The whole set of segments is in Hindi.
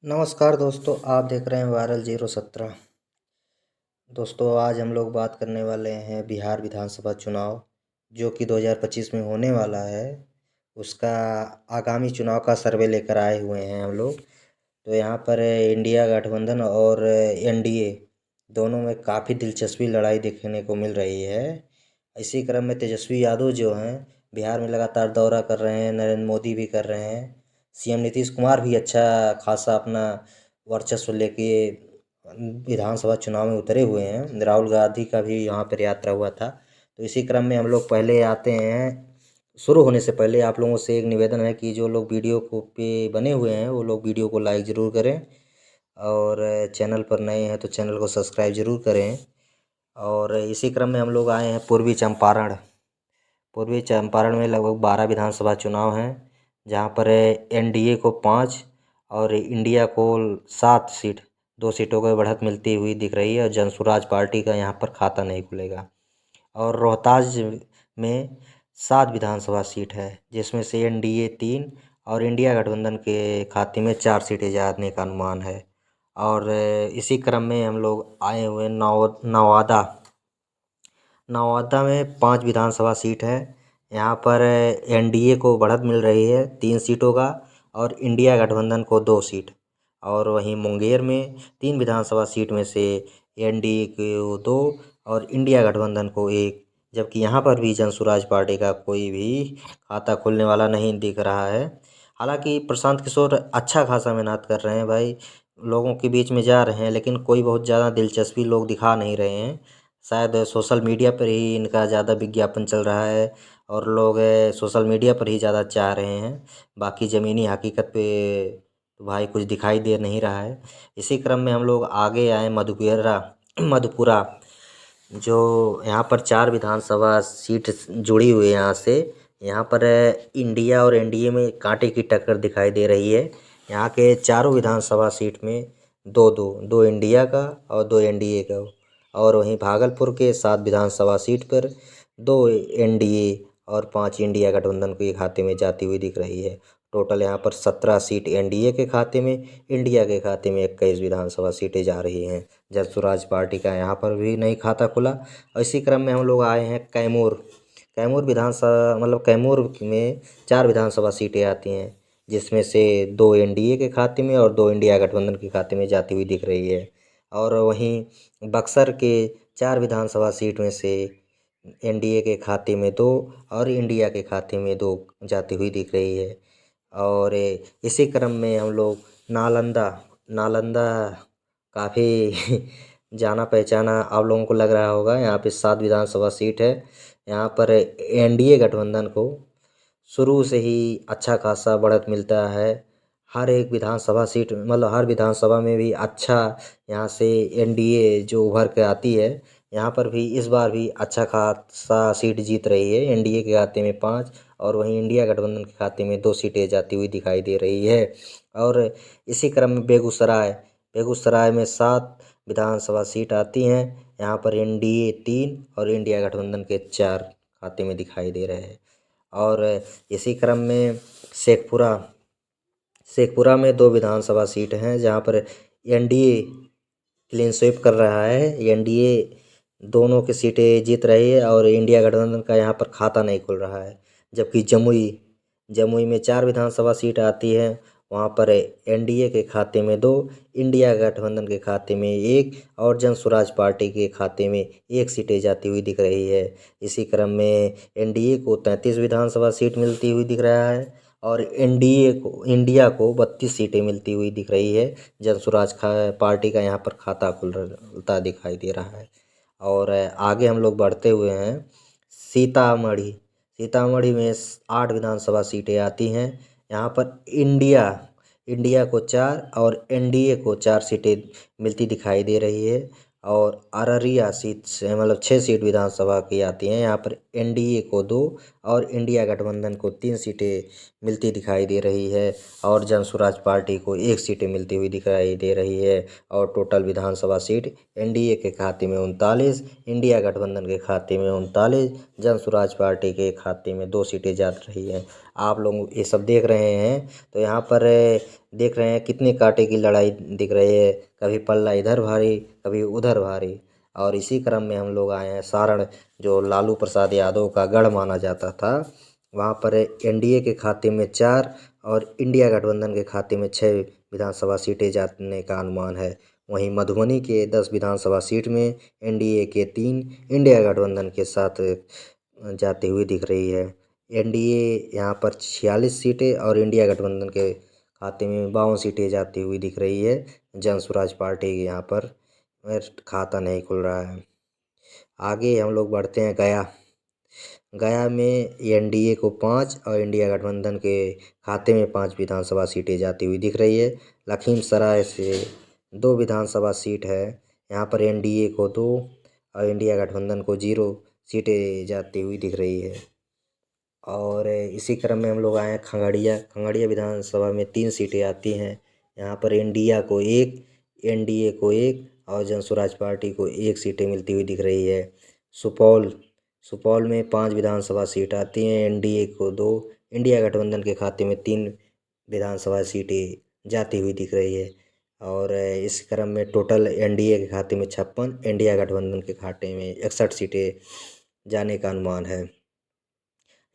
नमस्कार दोस्तों, आप देख रहे हैं वायरल 017। दोस्तों, आज हम लोग बात करने वाले हैं बिहार विधानसभा चुनाव जो कि 2025 में होने वाला है। उसका आगामी चुनाव का सर्वे लेकर आए हुए हैं हम लोग। तो यहाँ पर इंडिया गठबंधन और एनडीए दोनों में काफ़ी दिलचस्पी लड़ाई देखने को मिल रही है। इसी क्रम में तेजस्वी यादव जो हैं बिहार में लगातार दौरा कर रहे हैं, नरेंद्र मोदी भी कर रहे हैं। सीएम नीतीश कुमार भी अच्छा खासा अपना वर्चस्व लेके विधानसभा चुनाव में उतरे हुए हैं। राहुल गांधी का भी यहाँ पर यात्रा हुआ था। तो इसी क्रम में हम लोग पहले आते हैं। शुरू होने से पहले आप लोगों से एक निवेदन है कि जो लोग वीडियो को पे बने हुए हैं वो लोग वीडियो को लाइक ज़रूर करें, और चैनल पर नए हैं तो चैनल को सब्सक्राइब ज़रूर करें। और इसी क्रम में हम लोग आए हैं पूर्वी चंपारण। पूर्वी चंपारण में लगभग 12 विधानसभा चुनाव हैं, जहाँ पर एनडीए को 5 और इंडिया को 7 सीट, 2 सीटों की बढ़त मिलती हुई दिख रही है। और जनसुराज पार्टी का यहाँ पर खाता नहीं खुलेगा। और रोहतास में 7 विधानसभा सीट है, जिसमें से एनडीए 3 और इंडिया गठबंधन के खाते में 4 सीटें जाने का अनुमान है। और इसी क्रम में हम लोग आए हुए नवादा। नवादा में 5 विधानसभा सीट है। यहाँ पर एनडीए को बढ़त मिल रही है 3 सीटों का, और इंडिया गठबंधन को 2 सीट। और वहीं मुंगेर में 3 विधानसभा सीट में से एनडीए को 2 और इंडिया गठबंधन को 1। जबकि यहाँ पर भी जनसुराज पार्टी का कोई भी खाता खुलने वाला नहीं दिख रहा है। हालांकि प्रशांत किशोर अच्छा खासा मेहनत कर रहे हैं भाई, लोगों के बीच में जा रहे हैं, लेकिन कोई बहुत ज़्यादा दिलचस्पी लोग दिखा नहीं रहे हैं। शायद सोशल मीडिया पर ही इनका ज़्यादा विज्ञापन चल रहा है, और लोग सोशल मीडिया पर ही ज़्यादा चाह रहे हैं। बाकी ज़मीनी हकीकत पे तो भाई कुछ दिखाई दे नहीं रहा है। इसी क्रम में हम लोग आगे आए मधुपुरा, जो यहाँ पर 4 विधानसभा सीट जुड़ी हुई है यहाँ से। यहाँ पर इंडिया और एनडीए में कांटे की टक्कर दिखाई दे रही है। यहाँ के चारों विधानसभा सीट में 2 इंडिया का और 2 एनडीए का। और वहीं भागलपुर के 7 विधानसभा सीट पर 2 एनडीए और 5 इंडिया गठबंधन के खाते में जाती हुई दिख रही है। टोटल यहाँ पर 17 सीट एनडीए के खाते में, इंडिया के खाते में 21 विधानसभा सीटें जा रही हैं। जनसुराज पार्टी का यहाँ पर भी नहीं खाता खुला। और इसी क्रम में हम लोग आए हैं कैमूर विधानसभा, मतलब कैमूर में 4 विधानसभा सीटें आती हैं, जिसमें से 2 एनडीए के खाते में और 2 इंडिया गठबंधन के खाते में जाती हुई दिख रही है। और वहीं बक्सर के 4 विधानसभा सीट में से एनडीए के खाते में 2 और इंडिया के खाते में 2 जाती हुई दिख रही है। और इसी क्रम में हम लोग नालंदा काफ़ी जाना पहचाना आप लोगों को लग रहा होगा। यहाँ पे 7 विधानसभा सीट है। यहाँ पर एनडीए गठबंधन को शुरू से ही अच्छा खासा बढ़त मिलता है। हर एक विधानसभा सीट, मतलब हर विधानसभा में भी अच्छा यहाँ से एनडीए जो उभर के आती है, यहाँ पर भी इस बार भी अच्छा खासा सीट जीत रही है। एनडीए के खाते में 5 और वहीं इंडिया गठबंधन के खाते में 2 सीटें जाती हुई दिखाई दे रही है। और इसी क्रम में बेगूसराय में 7 विधानसभा सीट आती हैं। यहाँ पर एनडीए 3 और इंडिया गठबंधन के 4 खाते में दिखाई दे रहे हैं। और इसी क्रम में शेखपुरा में 2 विधानसभा सीट हैं, जहाँ पर एनडीए क्लीन स्वीप कर रहा है। एनडीए दोनों की सीटें जीत रही है और इंडिया गठबंधन का यहाँ पर खाता नहीं खुल रहा है। जबकि जमुई में 4 विधानसभा सीट आती है, वहाँ पर एनडीए के खाते में 2, इंडिया गठबंधन के खाते में 1 और जनसुराज पार्टी के खाते में 1 सीटें जाती हुई दिख रही है। इसी क्रम में एनडीए को 33 विधानसभा सीट मिलती हुई दिख रहा है, और इंडिया को 32 सीटें मिलती हुई दिख रही है। जनसुराज पार्टी का यहाँ पर खाता खुलता दिखाई दे रहा है। और आगे हम लोग बढ़ते हुए हैं सीतामढ़ी में 8 विधानसभा सीटें आती हैं। यहाँ पर इंडिया को 4 और एनडीए को 4 सीटें मिलती दिखाई दे रही है। और अररिया सीट से, मतलब 6 सीट विधानसभा की आती हैं। यहाँ पर एनडीए को 2 और इंडिया गठबंधन को 3 सीटें मिलती दिखाई दे रही है और जन स्वराज पार्टी को 1 सीटें मिलती हुई दिखाई दे रही है। और टोटल विधानसभा सीट एनडीए के खाते में 39, इंडिया गठबंधन के खाते में 39, जन स्वराज पार्टी के खाते में 2 सीटें जा रही हैं। आप लोग ये सब देख रहे हैं तो यहाँ पर देख रहे हैं कितने कांटे की लड़ाई दिख रही है, कभी पल्ला इधर भारी कभी उधर भारी। और इसी क्रम में हम लोग आए हैं सारण, जो लालू प्रसाद यादव का गढ़ माना जाता था। वहाँ पर एनडीए के खाते में 4 और इंडिया गठबंधन के खाते में 6 विधानसभा सीटें जाने का अनुमान है। वहीं मधुबनी के 10 विधानसभा सीट में एनडीए के 3 इंडिया गठबंधन के साथ जाती हुई दिख रही है। एनडीए यहाँ पर 46 सीटें और इंडिया गठबंधन के खाते में 52 सीटें जाती हुई दिख रही है। जन स्वराज पार्टी के यहाँ पर खाता नहीं खुल रहा है। आगे हम लोग बढ़ते हैं गया में एनडीए को 5 और इंडिया गठबंधन के खाते में 5 विधानसभा सीटें जाती हुई दिख रही है। लखीमसराय से 2 विधानसभा सीट है, यहाँ पर एनडीए को 2 और इंडिया गठबंधन को 0 सीटें जाती हुई दिख रही है। और इसी क्रम में हम लोग आए हैं खगड़िया विधानसभा में 3 सीटें आती हैं। यहाँ पर एनडीए को 1 और जन स्वराज पार्टी को 1 सीटें मिलती हुई दिख रही है। सुपौल में 5 विधानसभा सीट आती हैं, एनडीए को 2, इंडिया गठबंधन के खाते में 3 विधानसभा सीटें जाती हुई दिख रही है। और इस क्रम में टोटल एनडीए के खाते में 56, इंडिया गठबंधन के खाते में 61 सीटें जाने का अनुमान है।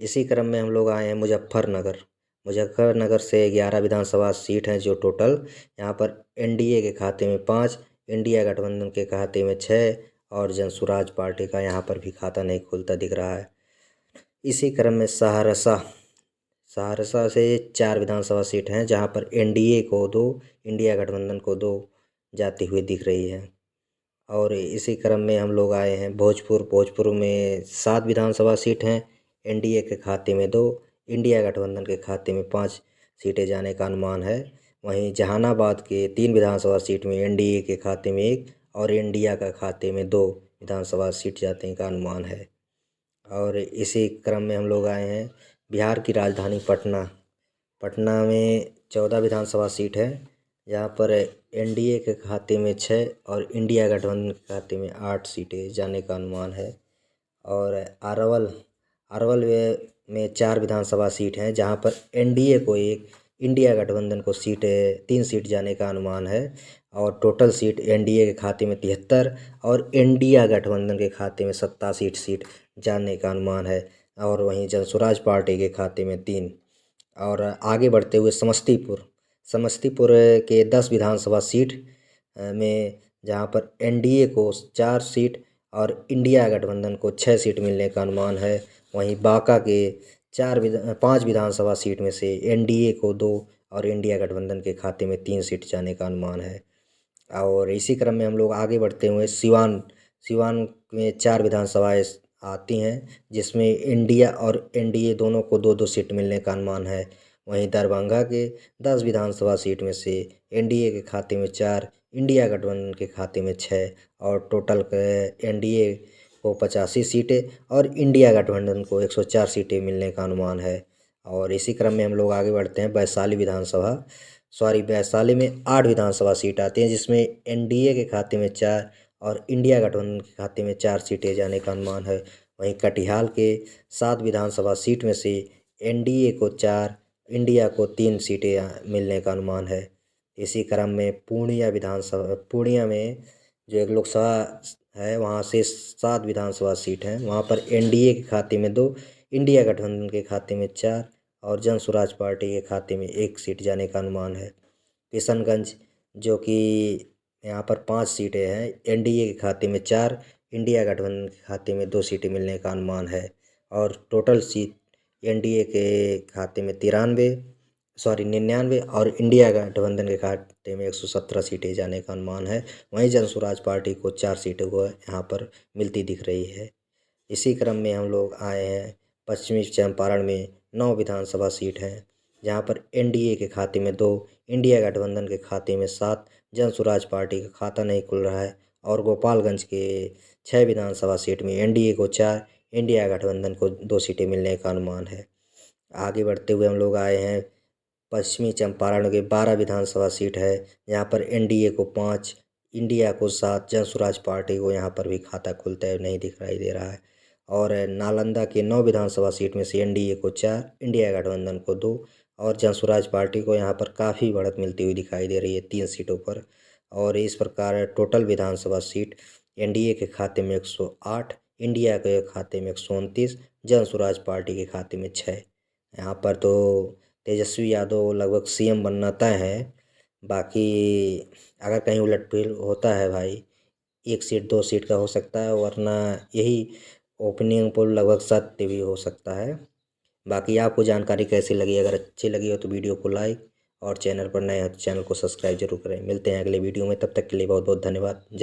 इसी क्रम में हम लोग आए हैं मुजफ्फरनगर से 11 विधानसभा सीट हैं जो टोटल। यहाँ पर एनडीए के खाते में 5, इंडिया गठबंधन के खाते में 6 और जन स्वराज पार्टी का यहाँ पर भी खाता नहीं खुलता दिख रहा है। इसी क्रम में सहरसा से 4 विधानसभा सीट हैं, जहाँ पर एनडीए को 2, इंडिया गठबंधन को 2 जाती हुई दिख रही है। और इसी क्रम में हम लोग आए हैं भोजपुर में 7 विधानसभा सीट हैं, एनडीए के खाते में 2, इंडिया गठबंधन के खाते में 5 सीटें जाने का अनुमान है। वहीं जहानाबाद के 3 विधानसभा सीट में एनडीए के खाते में 1 और इंडिया का खाते में 2 विधानसभा सीट जाने का अनुमान है। और इसी क्रम में हम लोग आए हैं बिहार की राजधानी पटना में 14 विधानसभा सीट है, जहाँ पर एनडीए के खाते में 6 और इंडिया गठबंधन के खाते में 8 सीटें जाने का अनुमान है। और अरवल में 4 विधानसभा सीट हैं, जहाँ पर एनडीए को 1, इंडिया गठबंधन को 3 सीट जाने का अनुमान है। और टोटल सीट एनडीए के खाते में 73 और इंडिया गठबंधन के खाते में 87 सीट जाने का अनुमान है। और वहीं जन स्वराज पार्टी के खाते में 3। और आगे बढ़ते हुए समस्तीपुर के 10 विधानसभा सीट में, जहाँ पर एनडीए को 4 सीट और इंडिया गठबंधन को 6 सीट मिलने का अनुमान है। वहीं बांका के 5 विधानसभा सीट में से एनडीए को 2 और इंडिया गठबंधन के खाते में 3 सीट जाने का अनुमान है। और इसी क्रम में हम लोग आगे बढ़ते हुए सिवान में 4 विधानसभाएँ आती हैं, जिसमें इंडिया और एनडीए दोनों को 2-2 सीट मिलने का अनुमान है। वहीं दरभंगा के 10 विधानसभा सीट में से एनडीए के खाते में 4, इंडिया गठबंधन के खाते में 6 और टोटल एनडीए को 85 सीटें और इंडिया गठबंधन को 104 सीटें मिलने का अनुमान है। और इसी क्रम में हम लोग आगे बढ़ते हैं वैशाली में 8 विधानसभा सीट आती हैं, जिसमें एनडीए के खाते में 4 और इंडिया गठबंधन के खाते में 4 सीटें जाने का अनुमान है। वहीं कटिहार के 7 विधानसभा सीट में से एनडीए को 4, इंडिया को 3 सीटें मिलने का अनुमान है। इसी क्रम में पूर्णिया में जो एक लोकसभा है, वहाँ से 7 विधानसभा सीट हैं, वहाँ पर एनडीए के खाते में 2, इंडिया गठबंधन के खाते में 4 और जन स्वराज पार्टी के खाते में 1 सीट जाने का अनुमान है। किशनगंज जो कि यहाँ पर 5 सीटें हैं, एनडीए के खाते में 4, इंडिया गठबंधन के खाते में 2 सीटें मिलने का अनुमान है। और टोटल सीट एनडीए के खाते में 99 और इंडिया गठबंधन के खाते में 117 सीटें जाने का अनुमान है। वहीं जन स्वराज पार्टी को 4 सीटें को यहाँ पर मिलती दिख रही है। इसी क्रम में हम लोग आए हैं पश्चिमी चंपारण में 9 विधानसभा सीट हैं, जहाँ पर एनडीए के खाते में 2, इंडिया गठबंधन के खाते में 7, जन स्वराज पार्टी का खाता नहीं खुल रहा है। और गोपालगंज के 6 विधानसभा सीट में एनडीए को 4, इंडिया गठबंधन को 2 सीटें मिलने का अनुमान है। आगे बढ़ते हुए हम लोग आए हैं पश्चिमी चंपारण के 12 विधानसभा सीट है। यहाँ पर एनडीए को 5, इंडिया को 7, जन स्वराज पार्टी को यहाँ पर भी खाता खुलता हुए नहीं दिखाई दे रहा है। और नालंदा के 9 विधानसभा सीट में से एनडीए को 4, इंडिया गठबंधन को 2 और जन स्वराज पार्टी को यहाँ पर काफ़ी बढ़त मिलती हुई दिखाई दे रही है 3 सीटों पर। और इस प्रकार टोटल विधानसभा सीट एनडीए के खाते में 108, इंडिया के खाते में 129, जन स्वराज पार्टी के खाते में 6। यहाँ पर तो तेजस्वी यादव लगभग सीएम बनना तय है। बाकी अगर कहीं उलटफेर होता है भाई, 1 सीट 2 सीट का हो सकता है, वरना यही ओपिनियन पोल लगभग सत्य भी हो सकता है। बाकी आपको जानकारी कैसी लगी? अगर अच्छी लगी हो तो वीडियो को लाइक, और चैनल पर नए हैं तो चैनल को सब्सक्राइब जरूर करें। मिलते हैं अगले वीडियो में, तब तक के लिए बहुत बहुत धन्यवाद। जय